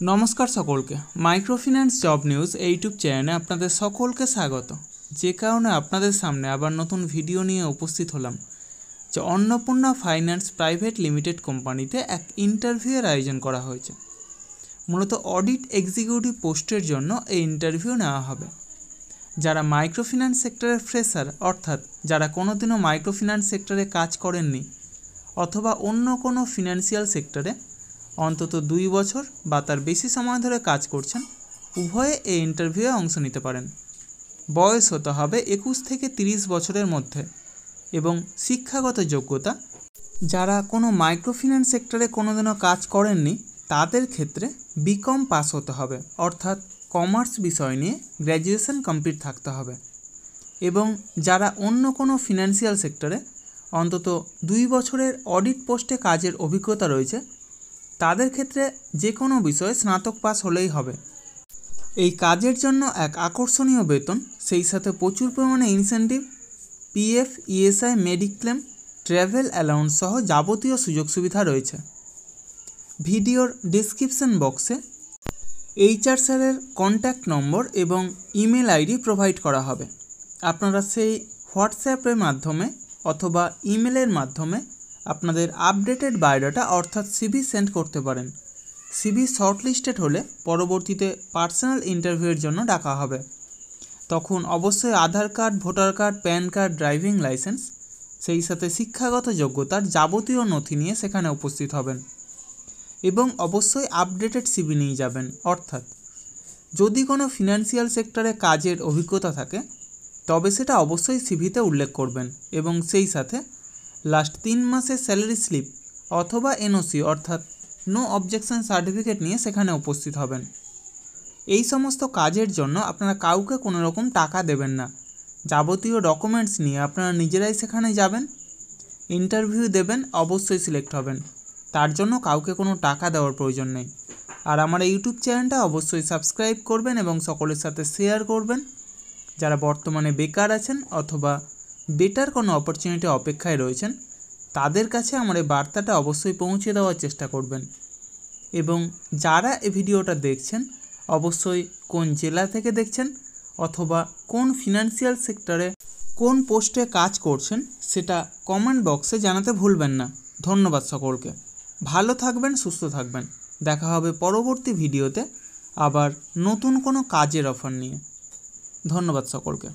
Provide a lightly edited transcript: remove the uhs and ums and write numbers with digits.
नमस्कार सकलके माइक्रोफिनान्स जब निউজ यूट्यूब चैने आपनादेर सकलके स्वागत। जे कारणे आपनादेर सामने आबार नतून भिडियो निये उपस्थित हलाम जे अन्नपूर्णा फाइन्यान्स प्राइवेट लिमिटेड कोम्पानीते एक इंटरभिउर आयोजन करा हयेछे। मूलत अडिट एक्सिकिउटिव पोस्टेर जन्य एई इंटरभिउ नेওয়া हबे। যারা মাইক্রোফিন্যান্স সেক্টরের ফ্রেশার অর্থাৎ যারা কোনোদিনও মাইক্রোফিন্যান্স সেক্টরে কাজ করেননি অথবা অন্য কোনো ফিনান্সিয়াল সেক্টরে অন্তত 2 বছর বা তার বেশি সময় ধরে কাজ করছেন উভয়ে এই ইন্টারভিউয়ে অংশ নিতে পারেন। বয়স হতে হবে 21 থেকে 30 বছরের মধ্যে এবং শিক্ষাগত যোগ্যতা যারা কোনো মাইক্রোফিন্যান্স সেক্টরে কোনোদিনও কাজ করেননি তাদের ক্ষেত্রে বিকম পাস হতে হবে অর্থাৎ কমার্স বিষয় নিয়ে গ্র্যাজুয়েশন কমপ্লিট থাকতে হবে এবং যারা অন্য কোনো ফিনান্সিয়াল সেক্টরে অন্তত 2 বছরের অডিট পোস্টে কাজের অভিজ্ঞতা রয়েছে তাদের ক্ষেত্রে যে কোনো বিষয়ে স্নাতক পাস হলেই হবে। এই কাজের জন্য এক আকর্ষণীয় বেতন সেই সাথে প্রচুর পরিমাণে incentive PF ESI mediclaim travel allowance সহ যাবতীয় সুযোগ সুবিধা রয়েছে। ভিডিওর ডেসক্রিপশন বক্সে এইচআর স্যারের কন্ট্যাক্ট নম্বর এবং ইমেল আইডি প্রোভাইড করা হবে। আপনারা সেই হোয়াটসঅ্যাপের মাধ্যমে অথবা ইমেলের মাধ্যমে আপনাদের আপডেটেড বায়োডাটা অর্থাৎ সিভি সেন্ড করতে পারেন। সিভি শর্টলিস্টেড হলে পরবর্তীতে পার্সোনাল ইন্টারভিউয়ের জন্য ডাকা হবে। তখন অবশ্যই Aadhaar card voter card PAN card driving licence সেই সাথে শিক্ষাগত যোগ্যতার যাবতীয় নথি নিয়ে সেখানে উপস্থিত হবেন এবং অবশ্যই আপডেটেড সিভি নিয়ে যাবেন। অর্থাৎ যদি কোনো ফিনান্সিয়াল সেক্টরে কাজের অভিজ্ঞতা থাকে তবে সেটা অবশ্যই সিভিতে উল্লেখ করবেন এবং সেই সাথে লাস্ট 3 মাসের স্যালারি স্লিপ অথবা এনওসি অর্থাৎ নো অবজেকশন সার্টিফিকেট নিয়ে সেখানে উপস্থিত হবেন। এই সমস্ত কাজের জন্য আপনারা কাউকে কোনো রকম টাকা দেবেন না। যাবতীয় ডকুমেন্টস নিয়ে আপনারা নিজেরাই সেখানে যাবেন, ইন্টারভিউ দেবেন, অবশ্যই সিলেক্ট হবেন। তার জন্য কাউকে কোনো টাকা দেওয়ার প্রয়োজন নেই। আর আমার ইউটিউব চ্যানেলটা অবশ্যই সাবস্ক্রাইব করবেন এবং সকলের সাথে শেয়ার করবেন। যারা বর্তমানে বেকার আছেন অথবা বেটার কোনো অপরচুনিটি অপেক্ষায় রয়েছেন তাদের কাছে আমার এই বার্তাটা অবশ্যই পৌঁছে দেওয়ার চেষ্টা করবেন। এবং যারা এই ভিডিওটা দেখছেন অবশ্যই কোন জেলা থেকে দেখছেন অথবা কোন ফিনান্সিয়াল সেক্টরে কোন পোস্টে কাজ করছেন সেটা কমেন্ট বক্সে জানাতে ভুলবেন না। ধন্যবাদ সকলকে। ভালো থাকবেন, সুস্থ থাকবেন। দেখা হবে পরবর্তী ভিডিওতে আবার নতুন কোনো কাজের অফার নিয়ে। ধন্যবাদ সকলকে।